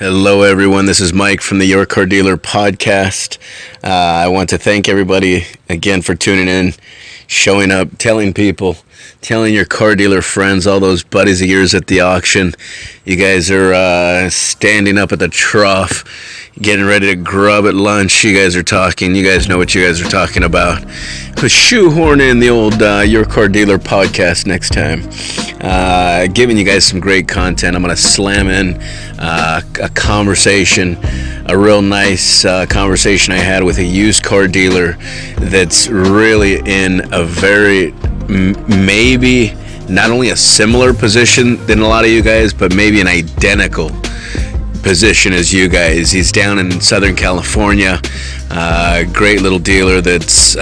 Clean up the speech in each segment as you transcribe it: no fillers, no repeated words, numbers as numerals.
Hello, everyone. This is Mike from the Your Car Dealer podcast. I want to thank everybody again for tuning in, showing up, telling people, telling your car dealer friends, all those buddies of yours at the auction. You guys are standing up at the trough, getting ready to grub at lunch. You guys are talking. You guys know what you guys are talking about. Shoehorn in the old Your Car Dealer podcast next time. Giving you guys some great content. I'm going to slam in a conversation, a real nice conversation I had with a used car dealer that's really in a very, maybe not only a similar position than a lot of you guys, but maybe an identical position as you guys. He's down in Southern California. Great little dealer that's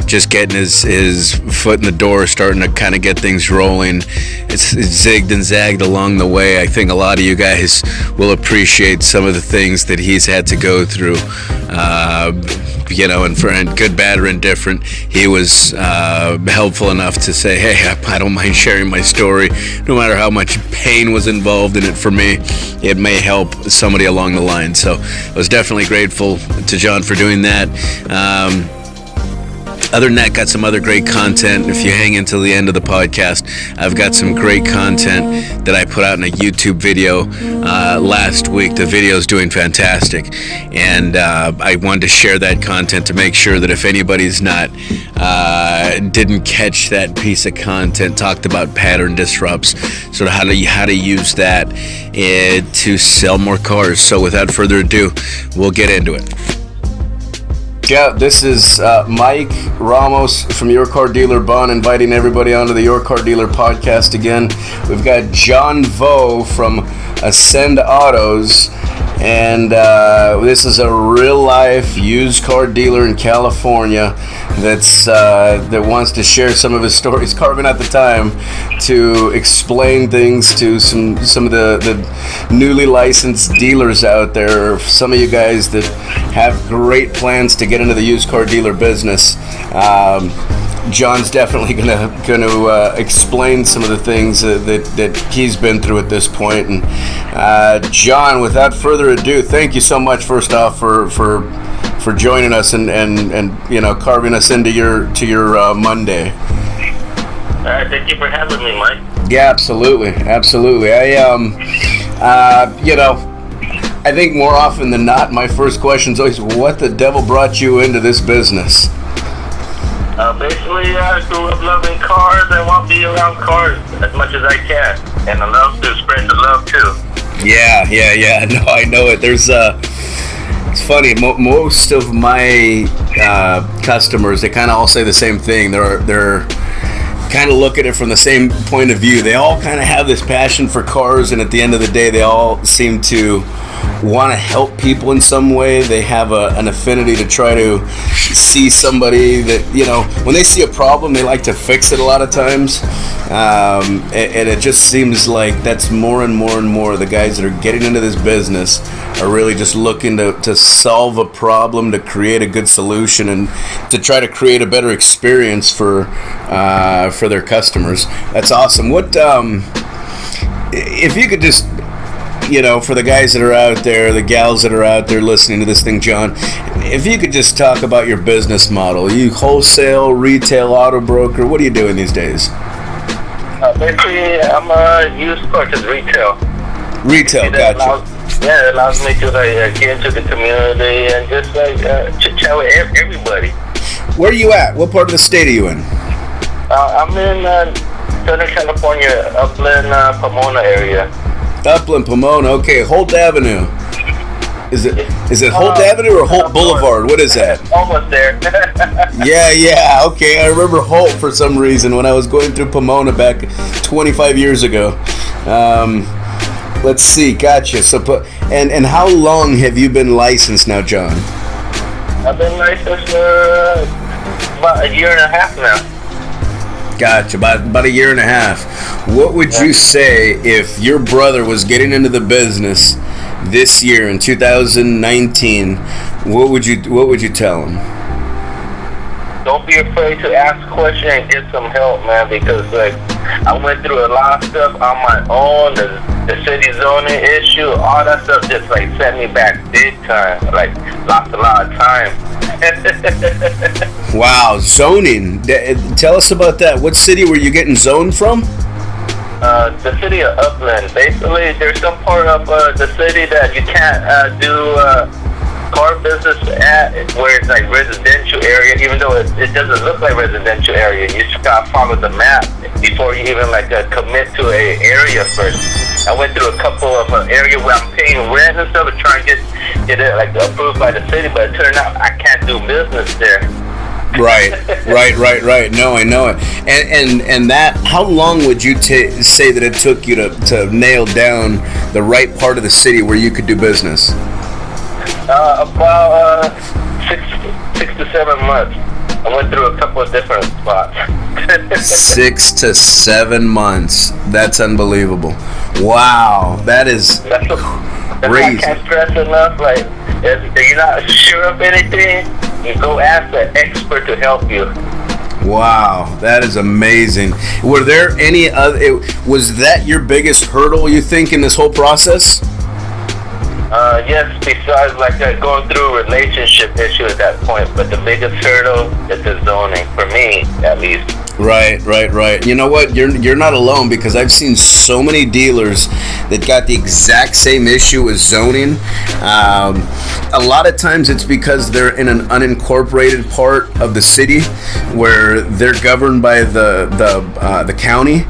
just getting his foot in the door, starting to kind of get things rolling. It's zigged and zagged along the way. I think a lot of you guys will appreciate some of the things that he's had to go through. And for good, bad, or indifferent, he was helpful enough to say, hey, I don't mind sharing my story. No matter how much pain was involved in it for me, it may help somebody along the line. So I was definitely grateful to John for doing that. Other than that, got some other great content. If you hang until the end of the podcast, I've got some great content that I put out in a YouTube video last week. The video is doing fantastic, and I wanted to share that content to make sure that if anybody's didn't catch that piece of content, talked about pattern disrupts, sort of how to use that to sell more cars. So without further ado, we'll get into it. Yeah, this is Mike Ramos from Your Car Dealer Bun, inviting everybody onto the Your Car Dealer podcast again. We've got John Vo from Ascend Autos, and this is a real-life used car dealer in California that wants to share some of his stories, carving out the time to explain things to some of the newly licensed dealers out there, some of you guys that have great plans to get into the used car dealer business. John's definitely gonna explain some of the things that he's been through at this point. And John, without further ado, thank you so much first off for joining us and carving us into your Monday. Thank you for having me, Mike. Yeah, absolutely. I think more often than not, my first question is always, what the devil brought you into this business? Basically, I grew up loving cars and want to be around cars as much as I can. And I love to spread the love, too. Yeah. No, I know it. There's, it's funny, most of my customers, they kind of all say the same thing. They're kind of look at it from the same point of view. They all kind of have this passion for cars, and at the end of the day, they all seem to want to help people in some way. They have an affinity to try to see somebody that, when they see a problem, they like to fix it a lot of times. And it just seems like that's more and more the guys that are getting into this business are really just looking to solve a problem, to create a good solution, and to try to create a better experience for their customers. That's awesome. What if you could just, for the guys that are out there, the gals that are out there listening to this thing, John, if you could just talk about your business model. You wholesale, retail, auto broker, what are you doing these days? Basically, I'm a used purchase retail. Retail, gotcha. It allows me to get into the community and just chit-chat with everybody. Where are you at? What part of the state are you in? I'm in Southern California, Upland, Pomona area. Upland, Pomona. Okay, Holt Avenue. Is it Holt Avenue or Holt Boulevard? What is that? Almost there. Yeah. Okay, I remember Holt for some reason when I was going through Pomona back 25 years ago. Let's see. Gotcha. So, and how long have you been licensed now, John? I've been licensed for about a year and a half now. Gotcha, about a year and a half. What would you say if your brother was getting into the business this year in 2019? What would you tell him? Don't be afraid to ask questions and get some help, man, because I went through a lot of stuff on my own. The city zoning issue, all that stuff just like set me back big time. Like lost a lot of time. Wow, zoning. Tell us about that. What city were you getting zoned from? The city of Upland. Basically, there's some part of the city that you can't do car business at, where it's like residential area, even though it doesn't look like residential area. You just gotta follow the map before you even like commit to a area first. I went through a couple of areas where I'm paying rent and stuff and trying to get it like approved by the city, but it turned out I can't do business there. Right. No, I know it. And that, how long would you say that it took you to nail down the right part of the city where you could do business? About 6 to 7 months. I went through a couple of different spots. 6 to 7 months. That's unbelievable. Wow, that's crazy. I can't stress enough. Like, if you're not sure of anything, you go ask an expert to help you. Wow, that is amazing. Were there any other? Was that your biggest hurdle, you think, in this whole process? Yes, besides like going through a relationship issue at that point, but the biggest hurdle is the zoning, for me at least. Right. You know what? You're not alone, because I've seen so many dealers that got the exact same issue with zoning. A lot of times it's because they're in an unincorporated part of the city where they're governed by the county.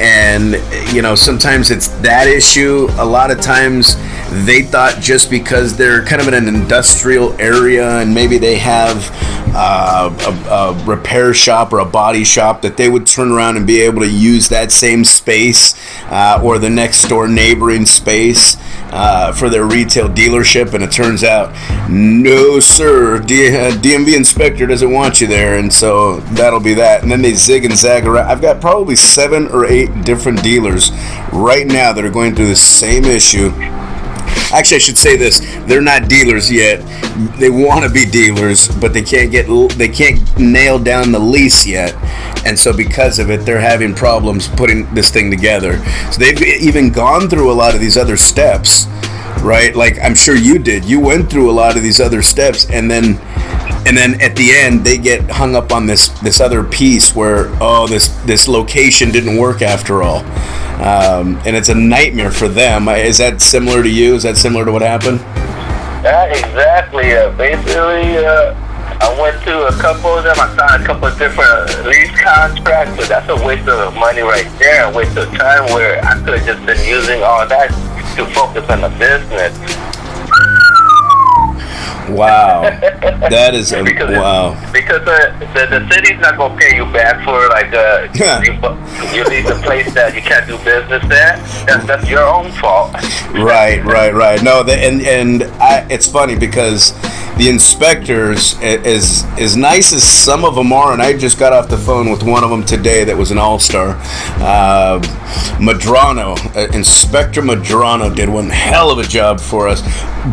And, you know, sometimes it's that issue. A lot of times they thought just because they're kind of in an industrial area and maybe they have a repair shop or a body shop, that they would turn around and be able to use that same space or the next door neighboring space for their retail dealership. And it turns out, no sir, DMV inspector doesn't want you there, and so that'll be that. And then they zig and zag around. I've got probably 7 or 8 different dealers right now that are going through the same issue. Actually, I should say this: they're not dealers yet. They want to be dealers, but they can't nail down the lease yet, and so because of it, they're having problems putting this thing together. So they've even gone through a lot of these other steps, right? Like I'm sure you did. You went through a lot of these other steps, and then at the end they get hung up on this other piece where, oh, this location didn't work after all. And it's a nightmare for them. Is that similar to you? Is that similar to what happened? Yeah, exactly. Basically, I went to a couple of them. I signed a couple of different lease contracts, but that's a waste of money right there, a waste of time where I could have just been using all that to focus on the business. Wow, that is wow. Because the city's not gonna pay you back for like you leave a place that you can't do business there. That's your own fault. Right. No, it's funny because the inspectors, as nice as some of them are, and I just got off the phone with one of them today that was an all-star. Madrano, Inspector Madrano did one hell of a job for us,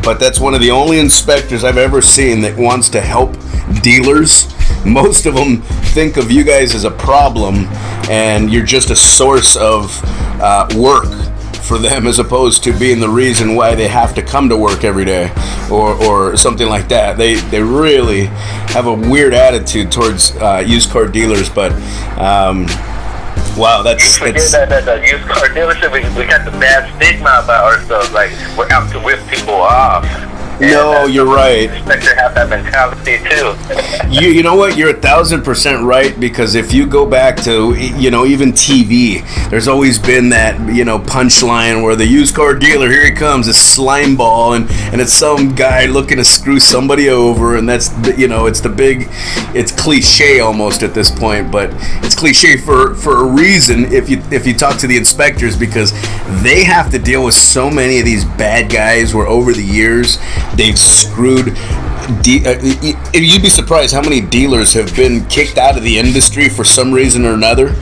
but that's one of the only inspectors I've ever seen that wants to help dealers. Most of them think of you guys as a problem, and you're just a source of work for them, as opposed to being the reason why they have to come to work every day or something like that. They really have a weird attitude towards used car dealers, but wow, that's that the used car dealership, we got the bad stigma about ourselves, like we're out to rip people off. No, you're right. Inspector have that mentality too. You know what? You're 1,000% right, because if you go back to, you know, even TV, there's always been that, you know, punchline where the used car dealer, here he comes, a slime ball, and it's some guy looking to screw somebody over, and that's, you know, it's cliche almost at this point, but it's cliche for a reason if you talk to the inspectors, because they have to deal with so many of these bad guys where over the years they've screwed You'd be surprised how many dealers have been kicked out of the industry for some reason or another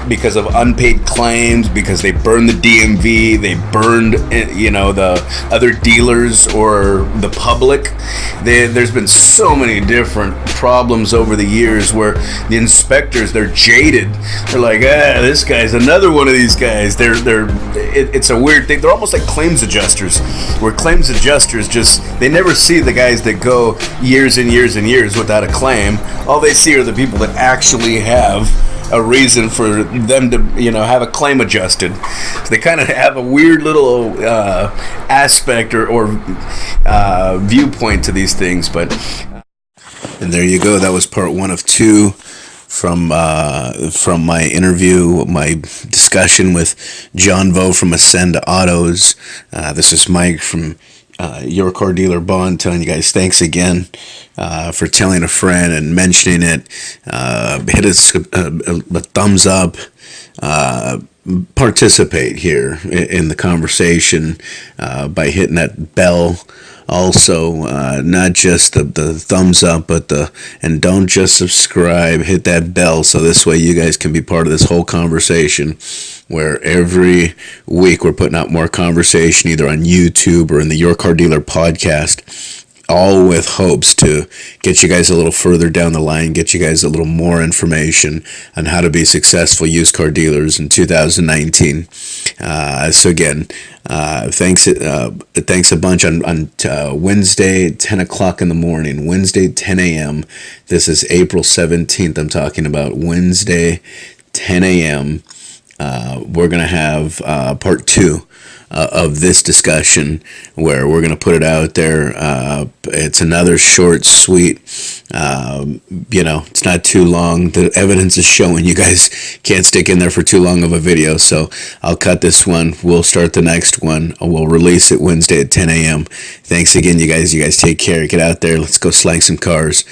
because of unpaid claims, because they burned the DMV, they burned, the other dealers or the public. There's been so many different problems over the years where the inspectors, they're jaded. They're like, this guy's another one of these guys. It's a weird thing. They're almost like claims adjusters, where claims adjusters they never see the guys that go years and years and years without a claim. All they see are the people that actually have a reason for them to, have a claim adjusted. So they kind of have a weird little aspect or viewpoint to these things. And there you go. That was part 1 of 2 from my interview, my discussion with John Vo from Ascend Autos. This is Mike from Your Car Dealer Bond, telling you guys thanks again for telling a friend and mentioning it. Hit us a thumbs up. Participate here in the conversation by hitting that bell. Also, not just the thumbs up, but and don't just subscribe, hit that bell, so this way you guys can be part of this whole conversation, where every week we're putting out more conversation either on YouTube or in the Your Car Dealer podcast, all with hopes to get you guys a little further down the line, get you guys a little more information on how to be successful used car dealers in 2019. So again, thanks a bunch on Wednesday, 10 o'clock in the morning, Wednesday, 10 a.m. This is April 17th. I'm talking about Wednesday, 10 a.m. We're going to have part 2 of this discussion, where we're going to put it out there. It's another short, sweet, it's not too long. The evidence is showing you guys can't stick in there for too long of a video, so I'll cut this one. We'll start the next one. We'll release it Wednesday at 10 a.m. Thanks again, you guys. You guys take care. Get out there. Let's go slang some cars.